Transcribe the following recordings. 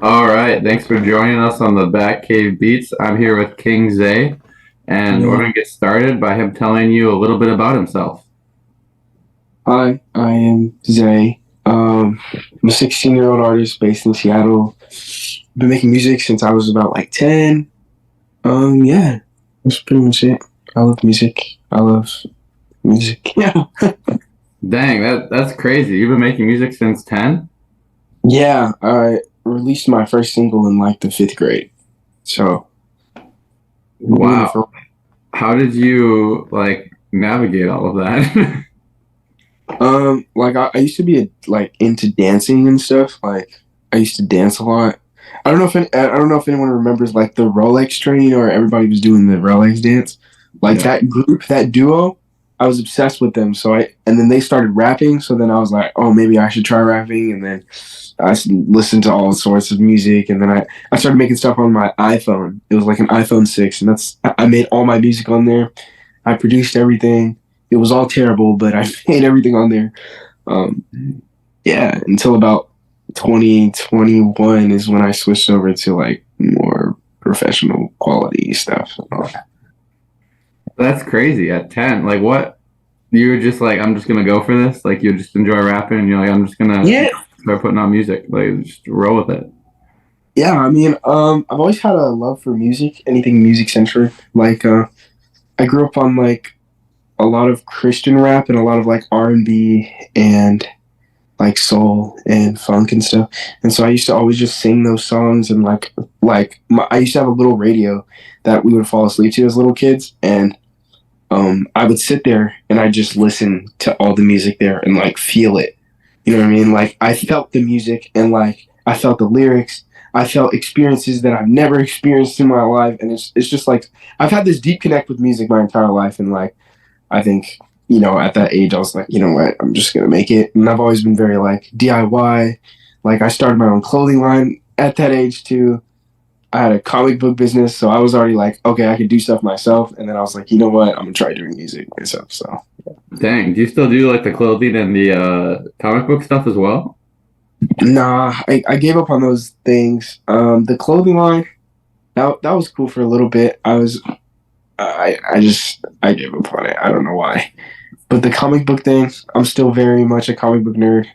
All right, thanks for joining us on the Batcave Beats. I'm here with King Zay, and we're Yeah. going to get started by him telling you a little bit about himself. Hi, I am Zaae. I'm a 16-year-old artist based in Seattle. Been making music since I was about like 10. Yeah, that's pretty much it. I love music. I love music. Yeah. Dang, that's crazy. You've been making music since 10? Yeah, I released my first single in like the fifth grade. So, been doing it Wow. for How did you like navigate all of that? like I used to be like into dancing and stuff. Like I used to dance a lot. I don't know if anyone remembers like the Rolex train or everybody was doing the Rolex dance. Like Yeah. that group, that duo, I was obsessed with them. And then they started rapping. So then I was like, oh, maybe I should try rapping. And then listened to all sorts of music. And then I started making stuff on my iPhone. It was like an iPhone 6. And I made all my music on there. I produced everything. It was all terrible, but I made everything on there. Um, yeah, until about 2021 is when I switched over to like more professional quality stuff. That's crazy at 10. Like what? You were just like, I'm just going to go for this? Like you just enjoy rapping and you're like, I'm just going to Yeah, start putting out music. Like just roll with it. yeah. I mean, I've always had a love for music, anything music centric. Like, I grew up on like a lot of Christian rap and a lot of like R&B and like soul and funk and stuff. And so I used to always just sing those songs and I used to have a little radio that we would fall asleep to as little kids, and I would sit there and I just listen to all the music there and like feel it. You know what I mean? Like I felt the music and like I felt the lyrics. I felt experiences that I've never experienced in my life, and it's just like I've had this deep connect with music my entire life, and like I think, at that age, I was like, you know what, I'm just gonna make it. And I've always been very like DIY. Like I started my own clothing line at that age too. I had a comic book business, so I was already like, okay, I could do stuff myself. And then I was like, you know what, I'm gonna try doing music myself. So Dang, do you still do like the clothing and the comic book stuff as well? nah, I gave up on those things. The clothing line, that was cool for a little bit. I gave up on it. I don't know why. But the comic book thing, I'm still very much a comic book nerd.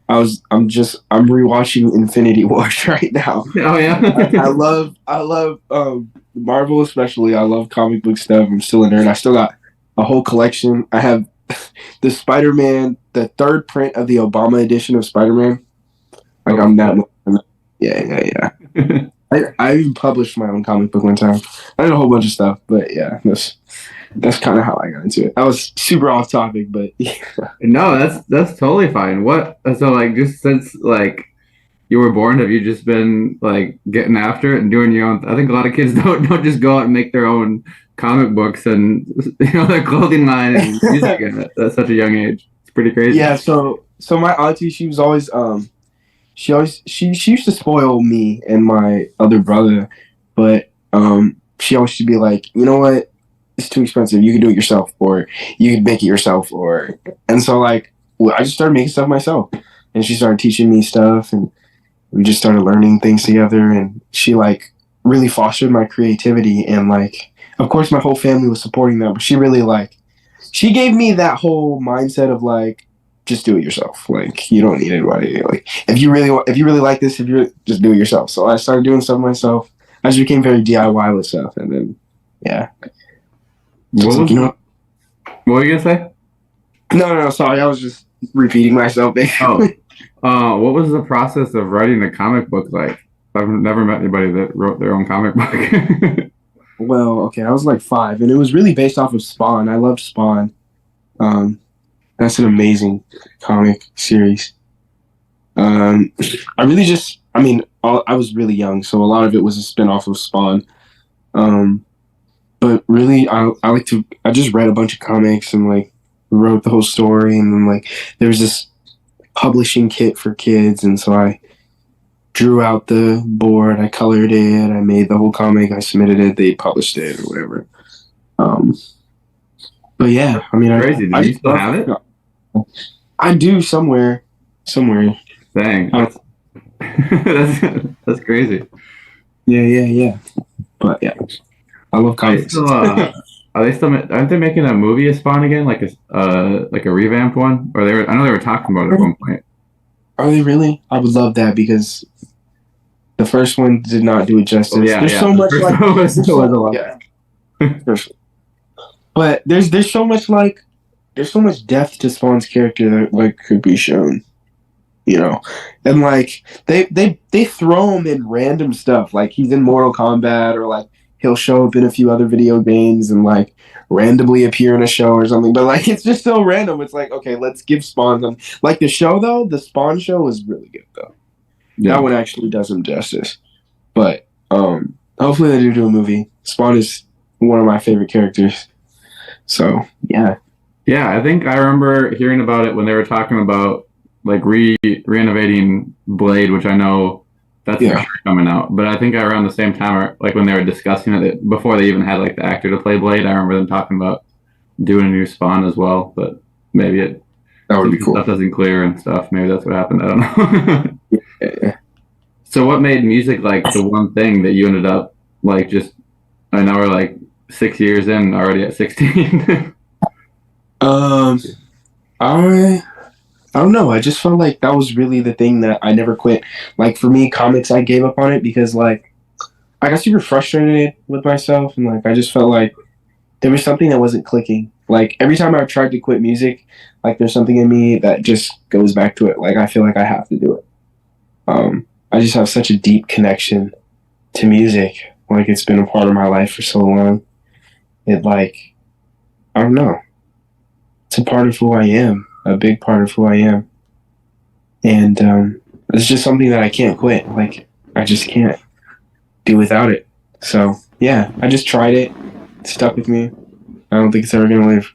I'm rewatching Infinity Wars right now. Oh yeah. I love Marvel especially. I love comic book stuff. I'm still a nerd. I still got a whole collection. I have the Spider-Man, the third print of the Obama edition of Spider-Man. Like Oh, I'm that. Yeah. I even published my own comic book one time. I did a whole bunch of stuff, but yeah, that's kind of how I got into it. I was super off topic, but yeah. no, that's totally fine. What so like just since like you were born, have you just been like getting after it and doing your own? I think a lot of kids don't just go out and make their own comic books and their clothing line and music at such a young age. It's pretty crazy. Yeah, so my auntie, she was always she used to spoil me and my other brother, but she always used to be like, you know what, it's too expensive. You can do it yourself, or you can make it yourself, or and so like I just started making stuff myself, and she started teaching me stuff, and we just started learning things together, and she like really fostered my creativity, and like of course my whole family was supporting that, but she really like she gave me that whole mindset of like just do it yourself. Like you don't need anybody. Like if you really like this, if you just do it yourself. So I started doing stuff myself. I just became very DIY with stuff, and then yeah, so What it's like was what were you gonna say? no, sorry, I was just repeating myself Oh, basically. what was the process of writing a comic book like? I've never met anybody that wrote their own comic book. Well, okay, I was like 5, and it was really based off of Spawn. I loved Spawn. Um, that's an amazing comic series. Um, I really just, I mean, I was really young, so a lot of it was a spin-off of Spawn. Um, but really, I just read a bunch of comics and like wrote the whole story, and then like there was this publishing kit for kids, and so I drew out the board, I colored it, I made the whole comic, I submitted it, they published it or whatever. Um, but yeah, I mean, Crazy. Do I you just still love, have it? I do somewhere. somewhere. Dang, Oh, that's crazy. yeah. But yeah, I love Are they comics. still aren't they making a movie of Spawn again, like a revamped one? Or I know they were talking about it at one point. Are they really? I would love that because the first one did not do it Oh justice. yeah, There's yeah. so The much first like one there's was so a lot. yeah, for sure. But there's so much like there's so much depth to Spawn's character that like could be shown, you know, and like they throw him in random stuff like he's in Mortal Kombat or like he'll show up in a few other video games and like randomly appear in a show or something. But like it's just so random. It's like okay, let's give Spawn some like the show though. The Spawn show was really good though. That Yeah. one actually does him justice. But hopefully they do a movie. Spawn is one of my favorite characters. So yeah, Yeah, I think I remember hearing about it when they were talking about like renovating Blade, which I know that's for yeah, sure coming out. But I think around the same time, or like when they were discussing it before they even had like the actor to play Blade, I remember them talking about doing a new Spawn as well. But maybe it that would since be the cool. stuff doesn't clear and stuff, maybe that's what happened. I don't know. Yeah. So what made music like the one thing that you ended up like just I know we're like 6 years in already at 16. Um, I I don't know. I just felt like that was really the thing that I never quit. Like for me, comics, I gave up on it because like I got super frustrated with myself and like I just felt like there was something that wasn't clicking. Like every time I tried to quit music, like there's something in me that just goes back to it. Like I feel like I have to do it. I just have such a deep connection to music. Like it's been a part of my life for so long. It like I don't know. It's a part of who I am, a big part of who I am, and it's just something that I can't quit. Like I just can't do without it. So yeah, I just tried it. It stuck with me. I don't think it's ever gonna leave.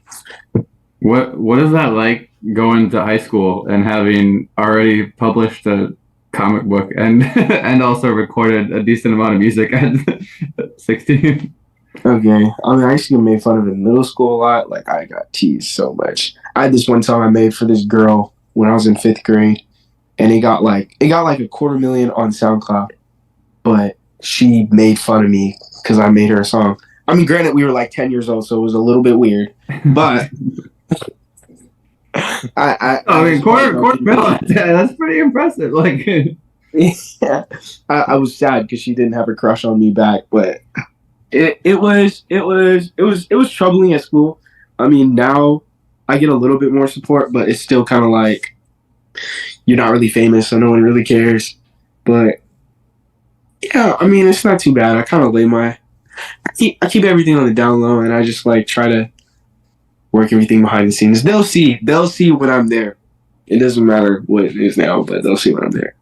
What is that like going to high school and having already published a comic book and and also recorded a decent amount of music at 16? Okay. I mean, I used to get made fun of in middle school a lot. Like, I got teased so much. I had this one song I made for this girl when I was in fifth grade, and it got like a 250,000 on SoundCloud. But she made fun of me because I made her a song. I mean, granted, we were like 10 years old, so it was a little bit weird. But I I mean, just felt quarter like mil. That's pretty impressive. Like, yeah, I was sad because she didn't have a crush on me back, but it was troubling at school. I mean, now I get a little bit more support, but it's still kind of like you're not really famous, so no one really cares. But yeah, I mean, it's not too bad. I kind of I keep everything on the down low, and I just like try to work everything behind the scenes. They'll see when I'm there. It doesn't matter what it is now, but they'll see when I'm there.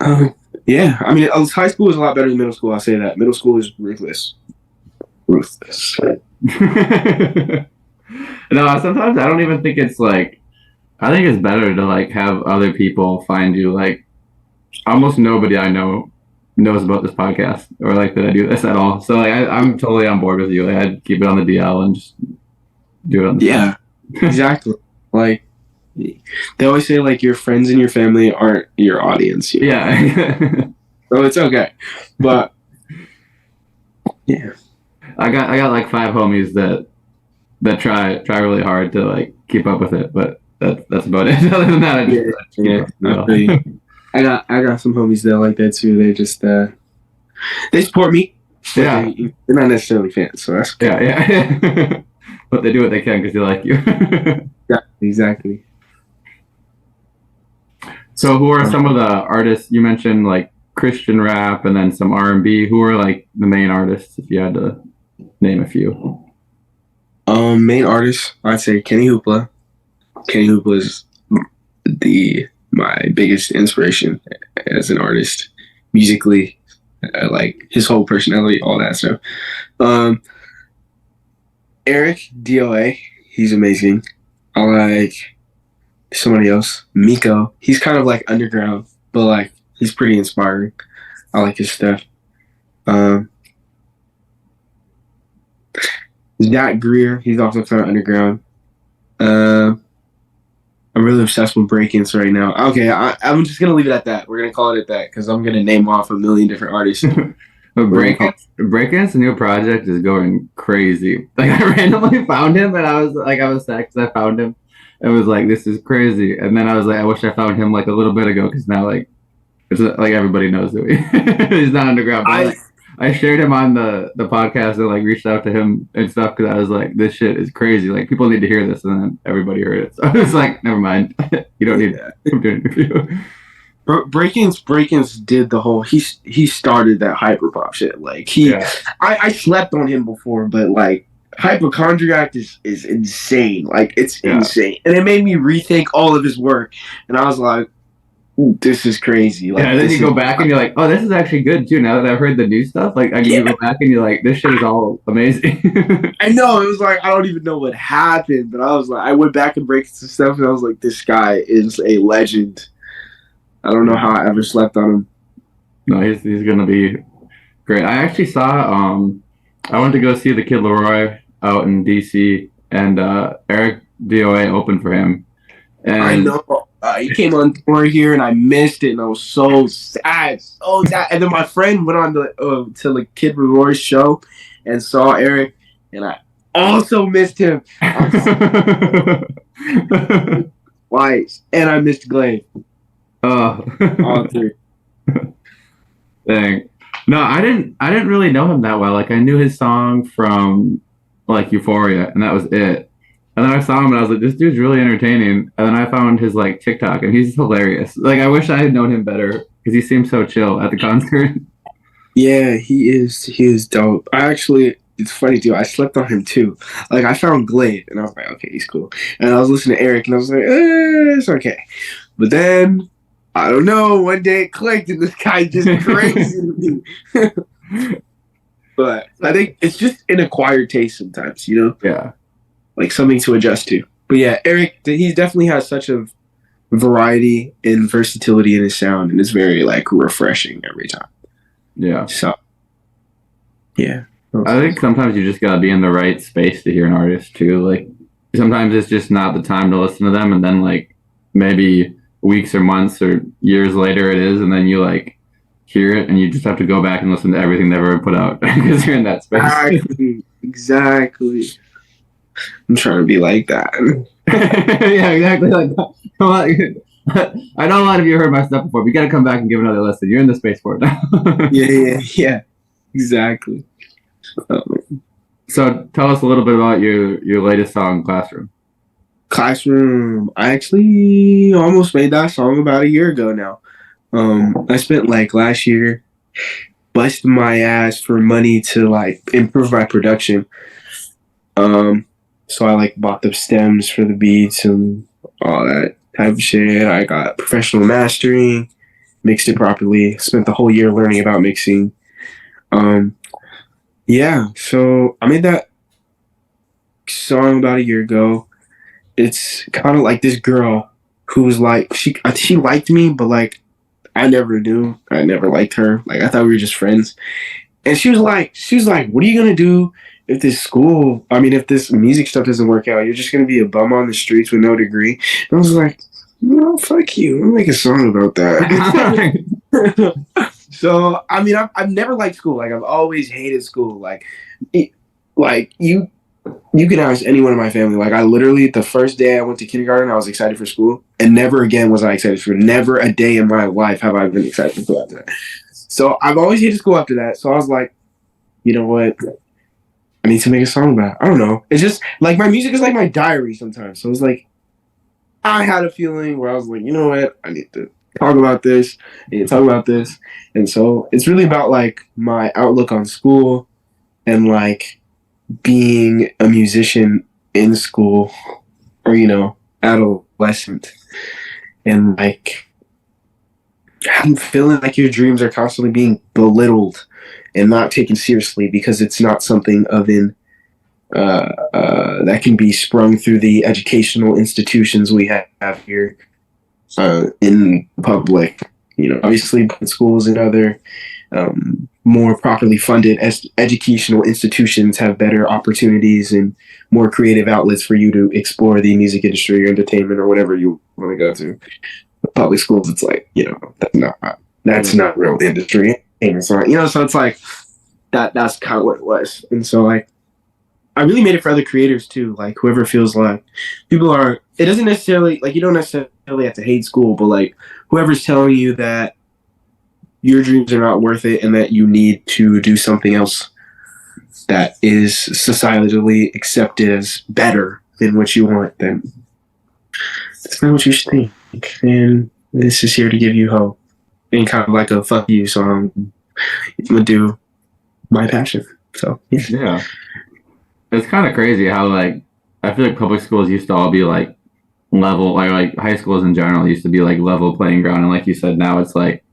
Um, yeah, I mean, high school is a lot better than middle school. I'll say that. Middle school is ruthless. Ruthless. no, sometimes I don't even think it's like. I think it's better to like have other people find you. Like, almost nobody I know knows about this podcast or like that I do this at all. So like, I'm totally on board with you. Like, I'd keep it on the DL and just do it on the side. Yeah, exactly. Like they always say, like your friends and your family aren't your audience. Yeah. So it's okay. But yeah, I got like five homies that try really hard to like keep up with it, but that's about it. Other than that, I just keep yeah. up. You know? I got some homies that are like that too. They just they support me, but Yeah, they're not necessarily fans. So that's okay. yeah. But they do what they can because they like you. Yeah, exactly. So, who are some of the artists you mentioned, like Christian rap and then some R&B? Who are like the main artists, if you had to name a few? Main artist, I'd say Kenny Hoopla. Kenny Hoopla is my biggest inspiration as an artist, musically. I like his whole personality, all that stuff. Um, Eric DOA, he's amazing. I like somebody else, Miko. He's kind of like underground, but like he's pretty inspiring. I like his stuff. Um, Zach Greer, he's also kind of underground. Uh, I'm really obsessed with break-ins right now. Okay, I'm just gonna leave it at that. We're gonna call it at that because I'm gonna name off a million different artists. But We're gonna call. Breakins' new project is going crazy. Like I randomly found him, and I was sad because I found him, and was like, "This is crazy." And then I was like, "I wish I found him like a little bit ago," because now it's like everybody knows who he he's not underground. But I I shared him on the podcast and like reached out to him and stuff because I was like, "This shit is crazy. Like people need to hear this," and then everybody heard it. So I was like, "Never mind. You don't need to do an interview." Break-ins did the whole. He started that hyperpop shit. Like Yeah. I slept on him before, but like hypochondriac is insane. Like it's Yeah. insane, and it made me rethink all of his work. And I was like, this is crazy. Yeah, Like and then this you is. go back and you're like, oh, this is actually good too. Now that I've heard the new stuff, like you Yeah, go back and you're like, this shit is all amazing. I know. It was like I don't even know what happened, but I was like, I went back and break some stuff, and I was like, this guy is a legend. I don't know how I ever slept on him. No, he's gonna be great. I actually saw I went to go see the Kid Leroy out in DC, and Eric DOA opened for him. I And know. He came on tour here, and I missed it, and I was so sad, so sad. And then my friend went on to the Kid Leroy show and saw Eric, and I also missed him twice, and I missed Glade. Oh, All three. dang. No, I didn't really know him that well. Like I knew his song from like Euphoria, and that was it. And then I saw him and I was like, this dude's really entertaining. And then I found his like TikTok and he's hilarious. Like I wish I had known him better because he seemed so chill at the concert. Yeah, he is. He is dope. I actually, it's funny too. I slept on him too. Like I found Glade, and I was like, okay, he's cool. And I was listening to Eric, and I was like, it's okay. But then I don't know. One day it clicked, and this guy just crazy to me. But I think it's just an acquired taste sometimes, you know, Yeah. like something to adjust to. But yeah, Eric, he definitely has such a variety and versatility in his sound, and it's very like refreshing every time. Yeah. So yeah. I think sometimes you just gotta be in the right space to hear an artist too. Like sometimes it's just not the time to listen to them and then like maybe weeks or months or years later it is and then you like hear it and you just have to go back and listen to everything they've ever put out because you're in that space. Exactly. I'm trying to be like that. Yeah, exactly. Like, come on. I know a lot of you heard my stuff before, but you got to come back and give another listen. You're in the space for it now. Yeah. Exactly. So tell us a little bit about your latest song, Classroom. Classroom. I actually almost made that song about a year ago now. I spent like last year busting my ass for money to like improve my production. So I like bought the stems for the beats and all that type of shit. I got professional mastering, mixed it properly, spent the whole year learning about mixing. Yeah, so I made that song about a year ago. It's kind of like this girl who was like she liked me, but like I never knew. I never liked her. Like I thought we were just friends. And she was like, what are you gonna do if if this music stuff doesn't work out? You're just gonna be a bum on the streets with no degree. And I was like, no, fuck you. I'm gonna make a song about that. So I mean, I've never liked school. Like I've always hated school. Like you can ask anyone in my family. Like I literally, the first day I went to kindergarten, I was excited for school, and never again was I excited for. Never a day in my life have I been excited for school after that. So I've always hated school after that. So I was like, you know what? I need to make a song about it. I don't know. It's just like my music is like my diary sometimes. So it's like I had a feeling where I was like, you know what? I need to talk about this. I need to talk about this. And so it's really about like my outlook on school and like being a musician in school or, adolescent. And like I'm feeling like your dreams are constantly being belittled and not taken seriously because it's not something of an that can be sprung through the educational institutions we have here in public. Obviously, schools and other more properly funded as educational institutions have better opportunities and more creative outlets for you to explore the music industry or entertainment or whatever you want to go to. But public schools, it's like, that's not real industry. And it's like, so it's like that's kind of what it was. And so like I really made it for other creators too. Like whoever feels like it doesn't necessarily like you don't necessarily have to hate school, but like whoever's telling you that your dreams are not worth it and that you need to do something else that is societally accepted as better than what you want, then that's not what you should think. And this is here to give you hope and kind of like a fuck you song. I'm gonna do my passion. So Yeah. It's kind of crazy how like I feel like public schools used to all be like level, like high schools in general used to be like level playing ground, and like you said, now it's like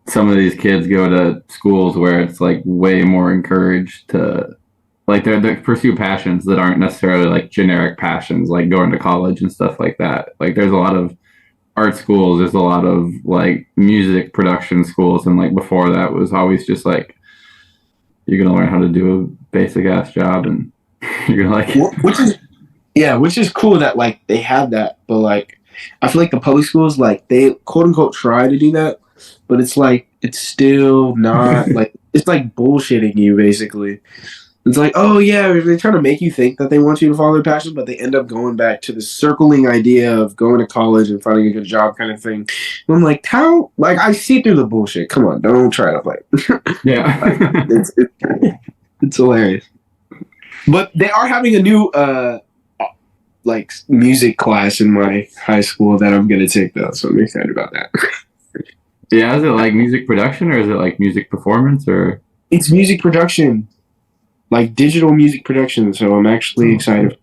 some of these kids go to schools where it's like way more encouraged to like they pursue passions that aren't necessarily like generic passions, like going to college and stuff like that. Like there's a lot of art schools, there's a lot of like music production schools, and like before that was always just like you're gonna learn how to do a basic ass job and you're gonna like which is cool that like they have that, but like I feel like the public schools like they quote unquote try to do that, but it's like it's still not like it's like bullshitting you basically. It's like, oh yeah, they're trying to make you think that they want you to follow their passion, but they end up going back to the circling idea of going to college and finding a good job kind of thing. And I'm like, how? Like, I see through the bullshit. Come on, don't try to play. yeah. It's hilarious. But they are having a new like music class in my high school that I'm gonna take though, so I'm excited about that. Yeah, is it like music production or is it like music performance or? It's music production, like digital music production. So I'm actually excited.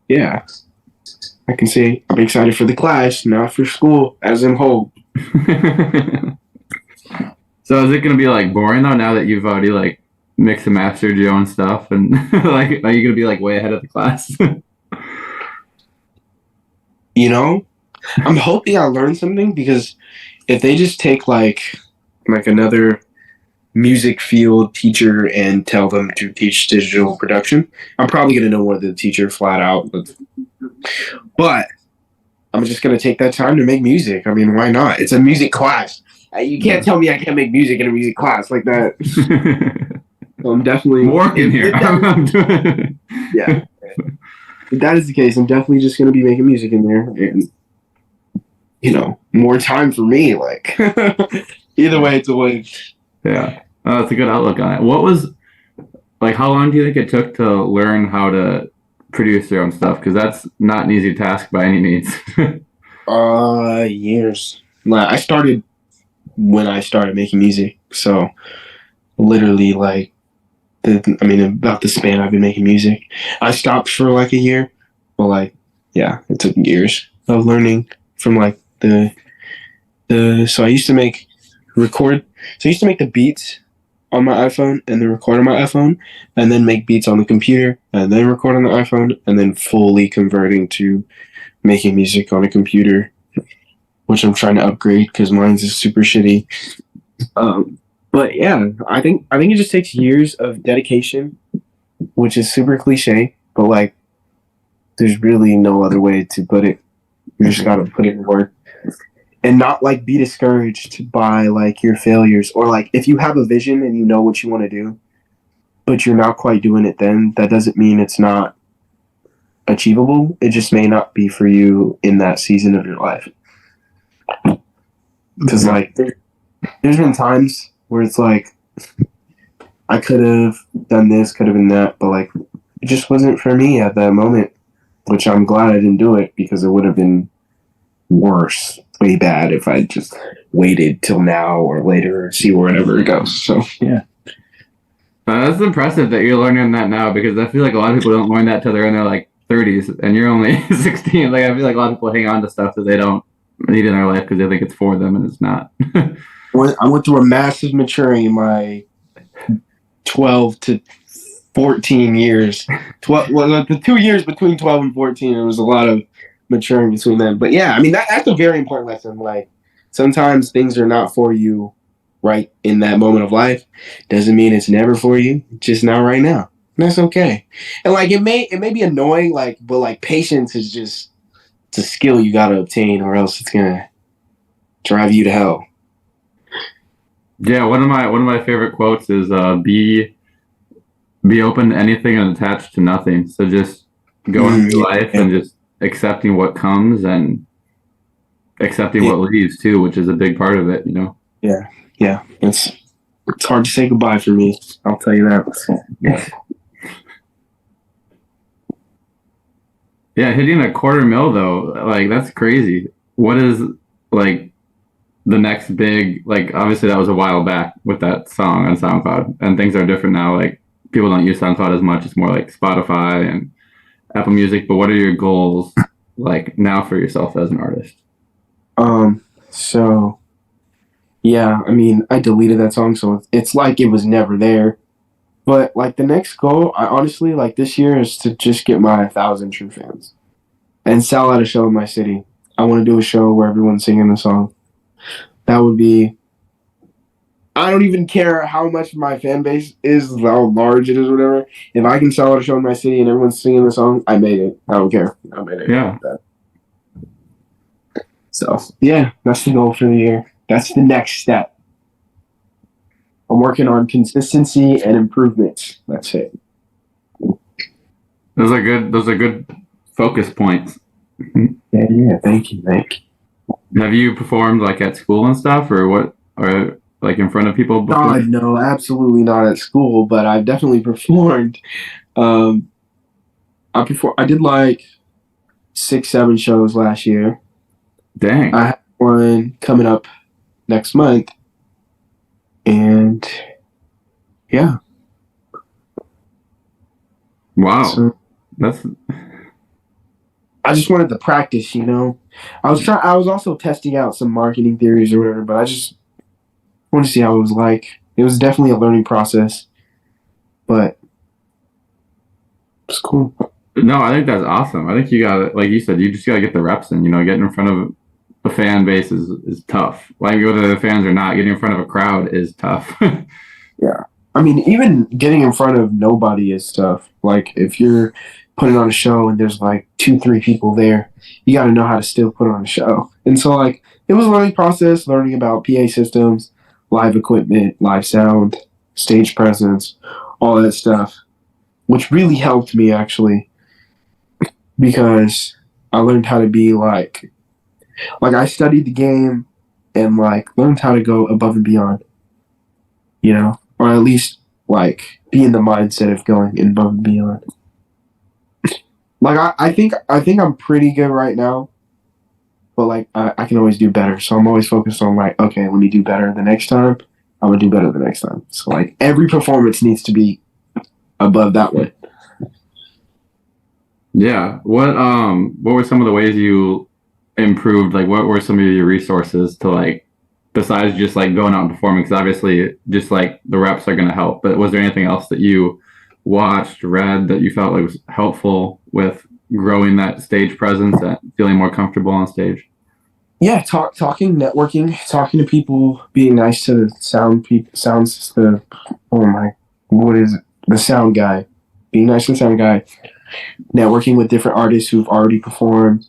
Yeah, I can say I'm excited for the class, not for school as in whole. So is it gonna be like boring though now that you've already like mixed and mastered your own stuff and like are you gonna be like way ahead of the class? I'm hoping I learn something because if they just take like another music field teacher and tell them to teach digital production, I'm probably gonna know more than the teacher flat out. But I'm just gonna take that time to make music. I mean, why not? It's a music class. You can't tell me I can't make music in a music class like that. I'm definitely working here. Yeah. If that is the case, I'm definitely just gonna be making music in there, and more time for me. Like either way, it's a win. Yeah, that's a good outlook on it. What was like? How long do you think it took to learn how to produce your own stuff? Because that's not an easy task by any means. Years. Like I started when I started making music, so literally like about the span I've been making music. I stopped for like a year, but like yeah, it took years of learning from like so I used to make the beats on my iPhone and then record on my iPhone and then make beats on the computer and then record on the iPhone and then fully converting to making music on a computer, which I'm trying to upgrade because mine's is super shitty. But yeah, I think it just takes years of dedication, which is super cliche, but like there's really no other way to put it. You just gotta put it in work. And not like be discouraged by like your failures, or like if you have a vision and you know what you want to do, but you're not quite doing it, then that doesn't mean it's not achievable. It just may not be for you in that season of your life. Because like there's been times where it's like I could have done this, could have been that, but like it just wasn't for me at that moment, which I'm glad I didn't do it because it would have been worse, way bad if I just waited till now or later or see wherever it goes. So yeah. That's impressive that you're learning that now because I feel like a lot of people don't learn that till they're in their like 30s and you're only 16. Like I feel like a lot of people hang on to stuff that they don't need in their life because they think it's for them and it's not. I went through a massive maturing in my 12 to 14 years. The 2 years between 12 and 14, there was a lot of maturing between them. But yeah, I mean that's a very important lesson. Like sometimes things are not for you right in that moment of life doesn't mean it's never for you. Just not right now. And that's okay. And like it may be annoying, like, but like patience is just it's a skill you gotta obtain or else it's gonna drive you to hell. Yeah, one of my favorite quotes is be open to anything and attached to nothing. So just going through Yeah, life yeah, and just accepting what comes and accepting yeah, what leaves too, which is a big part of it, you know. yeah, yeah. It's hard to say goodbye for me. I'll tell you that. Yeah. Yeah, hitting a quarter mil though, like that's crazy. What is like the next big, like obviously that was a while back with that song on SoundCloud and things are different now. Like people don't use SoundCloud as much. It's more like Spotify and Apple Music, but what are your goals like now for yourself as an artist? So yeah, I mean, I deleted that song, so it's like it was never there. But like the next goal, I honestly like this year is to just get my 1,000 true fans and sell out a show in my city. I want to do a show where everyone's singing the song. That would be. I don't even care how much my fan base is, how large it is, or whatever. If I can sell out a show in my city and everyone's singing the song, I made it. I don't care. I made it. Yeah. So yeah, that's the goal for the year. That's the next step. I'm working on consistency and improvement. That's it. Those are good focus points. Yeah, yeah. Thank you. Thank you. Have you performed like at school and stuff or what or like in front of people before? God, no, absolutely not at school, but I've definitely performed. Um, I did like 6, 7 shows last year. Dang. I have one coming up next month, and yeah. Wow. So That's I just wanted to practice. I was also testing out some marketing theories or whatever, but I just wanted to see how it was like. It was definitely a learning process, but it's cool. no, I think that's awesome. I think you got it. Like you said, you just got to get the reps in. You know, getting in front of a fan base is tough. Like whether the fans or not, getting in front of a crowd is tough. Yeah. I mean, even getting in front of nobody is tough. Like, if you're putting on a show and there's like 2, 3 people there, you got to know how to still put on a show. And so, like, it was a learning process, learning about PA systems, live equipment, live sound, stage presence, all that stuff, which really helped me actually because I learned how to be like I studied the game and like learned how to go above and beyond, or at least like be in the mindset of going above and beyond. Like I think I'm pretty good right now, but like I can always do better. So I'm always focused on like, okay, let me do better the next time. I'm gonna do better the next time. So like every performance needs to be above that one. Yeah. What were some of the ways you improved? Like what were some of your resources to like besides just like going out and performing? Because obviously just like the reps are gonna help, but was there anything else that you watched, read that you felt like was helpful with growing that stage presence and feeling more comfortable on stage? Yeah, talking, networking, talking to people, being nice to the oh my, what is it? The sound guy, being nice to the sound guy, networking with different artists who've already performed,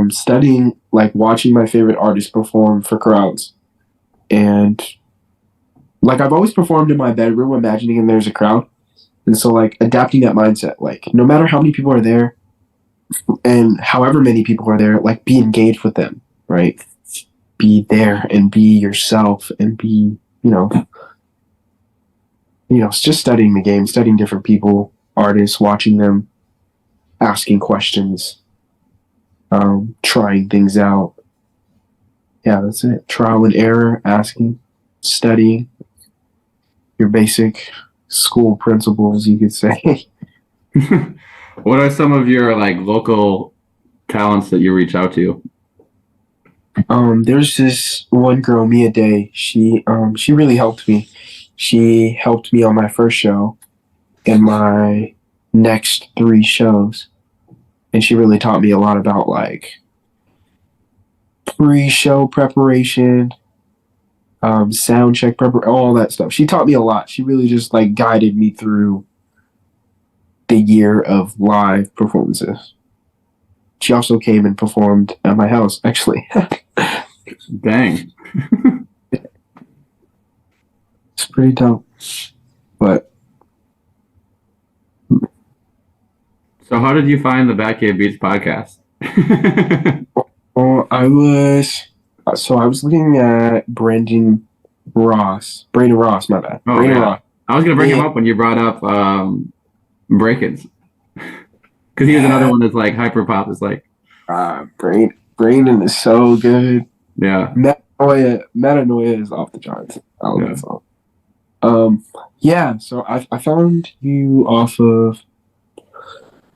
studying, like watching my favorite artists perform for crowds. And like I've always performed in my bedroom, imagining there's a crowd. And so like adapting that mindset, like no matter how many people are there and however many people are there, like be engaged with them, right? Be there and be yourself and be, it's just studying the game, studying different people, artists, watching them, asking questions, trying things out. Yeah, that's it. Trial and error, asking, studying, your basic school principles, you could say. What are some of your like local talents that you reach out to? There's this one girl, Mia Day. She really helped me. She helped me on my first show and my next 3 shows, and she really taught me a lot about like pre-show preparation, sound check, all that stuff. She taught me a lot. She really just like guided me through the year of live performances. She also came and performed at my house, actually. Dang. It's pretty dope. But So how did you find the Batcave Beats podcast? I was looking at Brandon Ross, my bad. Oh Brandon yeah, Ross. I was gonna bring him Yeah. up when you brought up break-ins, because he was another one that's like hyper pop. Is like, Brandon is so good. yeah, Metanoia is off the charts. I love yeah, that song. Yeah, so I found you off of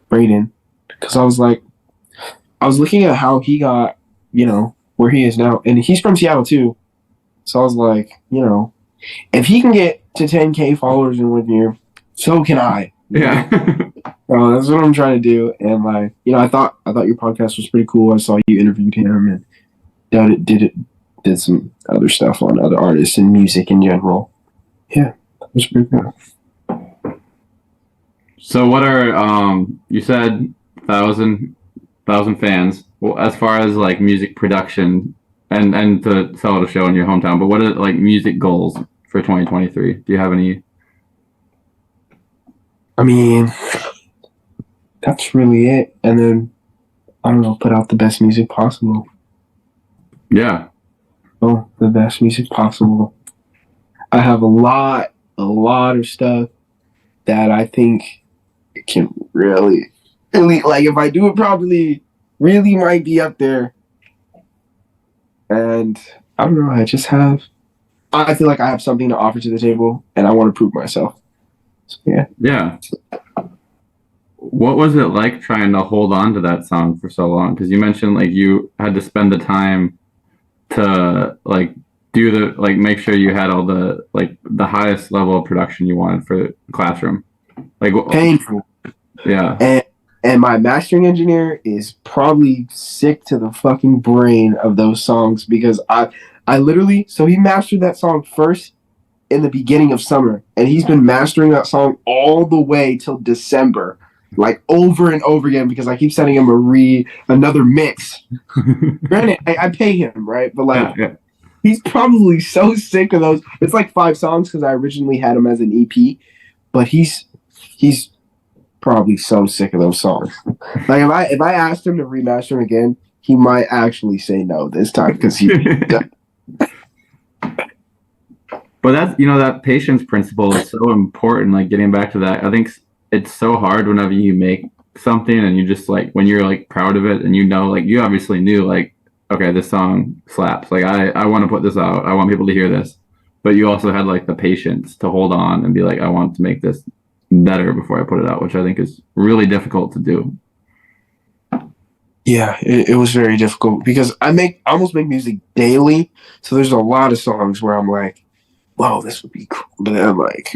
Brayden because I was looking at how he got, where he is now, and he's from Seattle too. So I was like, if he can get to 10K followers in 1 year, so can I. yeah. So that's what I'm trying to do, and like, I thought your podcast was pretty cool. I saw you interviewed him and did some other stuff on other artists and music in general. Yeah, that was pretty good. So what are you said thousand fans? Well, as far as like music production and to sell at a show in your hometown, but what are like music goals for 2023? Do you have any? I mean, that's really it. And then I don't know, put out the best music possible. Yeah, Oh, the best music possible. I have a lot of stuff that I think can really, like if I do it properly, really might be up there. And I don't know, I feel like I have something to offer to the table and I want to prove myself. So, yeah. yeah. What was it like trying to hold on to that song for so long? Because you mentioned like you had to spend the time to like do the like make sure you had all the like the highest level of production you wanted for Classroom. Like Painful. yeah. And my mastering engineer is probably sick to the fucking brain of those songs because I literally, so he mastered that song first in the beginning of summer and he's been mastering that song all the way till December, like over and over again because I keep sending him another mix. Granted, I pay him, right? But like Yeah. he's probably so sick of those. It's like 5 songs because I originally had him as an EP, but he's probably so sick of those songs. Like if I asked him to remaster them again, he might actually say no this time because he. But that's that patience principle is so important. Like getting back to that, I think it's so hard whenever you make something and you just like when you're like proud of it and like you obviously knew like okay this song slaps like I want to put this out, I want people to hear this, but you also had like the patience to hold on and be like I want to make this better before I put it out, which I think is really difficult to do. Yeah, it was very difficult because I almost make music daily, so there's a lot of songs where I'm like, "Whoa, this would be cool," but then I'm like,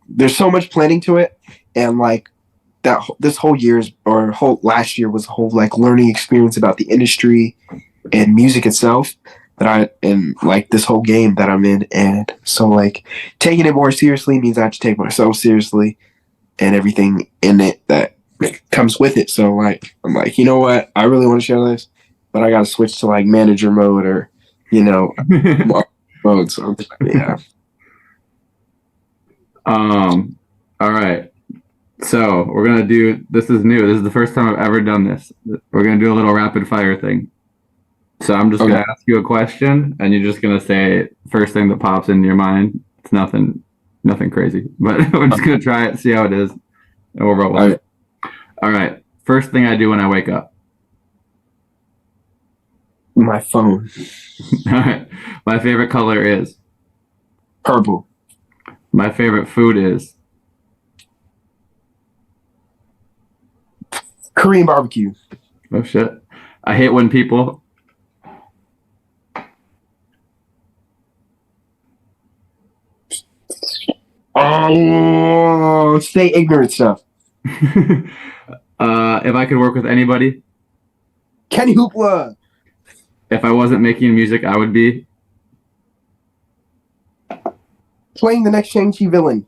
there's so much planning to it, and like this whole whole last year was a whole like learning experience about the industry and music itself and like this whole game that I'm in, and so like taking it more seriously means I have to take myself seriously and everything in it that comes with it. So like I'm like, you know what? I really want to share this, but I gotta switch to like manager mode or mode. So yeah. All right. So we're gonna do this is new. This is the first time I've ever done this. We're gonna do a little rapid fire thing. So I'm just gonna ask you a question and you're just gonna say first thing that pops into your mind. It's nothing crazy. But we're just gonna try it, see how it is, and we'll roll with it. All right. First thing I do when I wake up. My phone. All right. My favorite color is Purple. my favorite food is Korean barbecue. oh shit. I hate when people Stay ignorant stuff. if I could work with anybody, Kenny Hoopla. if I wasn't making music, I would be playing the next Shang-Chi villain.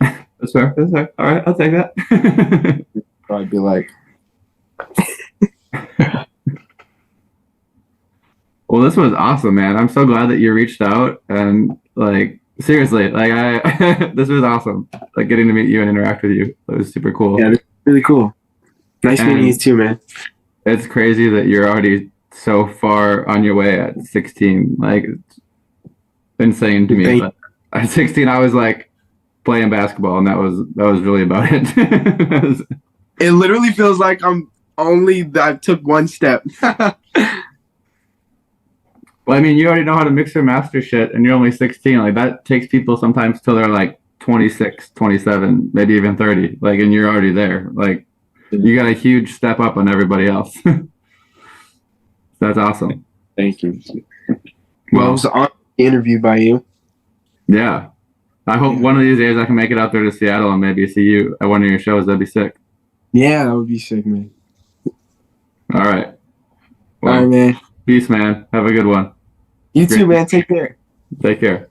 That's fair. That's fair. All right, I'll take that. I'd be like, Well, this was awesome, man. I'm so glad that you reached out and like seriously, like I this was awesome. Like getting to meet you and interact with you. It was super cool. yeah, this is really cool. Nice meeting you And too, man. it's crazy that you're already so far on your way at 16. Like it's insane to me. Thank But at 16, I was like playing basketball, and that was really about it. It literally feels like I took one step. Well, I mean, you already know how to mix and master shit, and you're only 16. Like that takes people sometimes till they're like 26, 27, maybe even 30. Like, and you're already there. Like, you got a huge step up on everybody else. That's awesome. Thank you. Well, it was an honor to be interviewed by you. Yeah. I hope one of these days I can make it out there to Seattle and maybe see you at one of your shows. That'd be sick. Yeah, that would be sick, man. All right. Well, All right, man. peace, man. Have a good one. You too, man. Take care. Take care.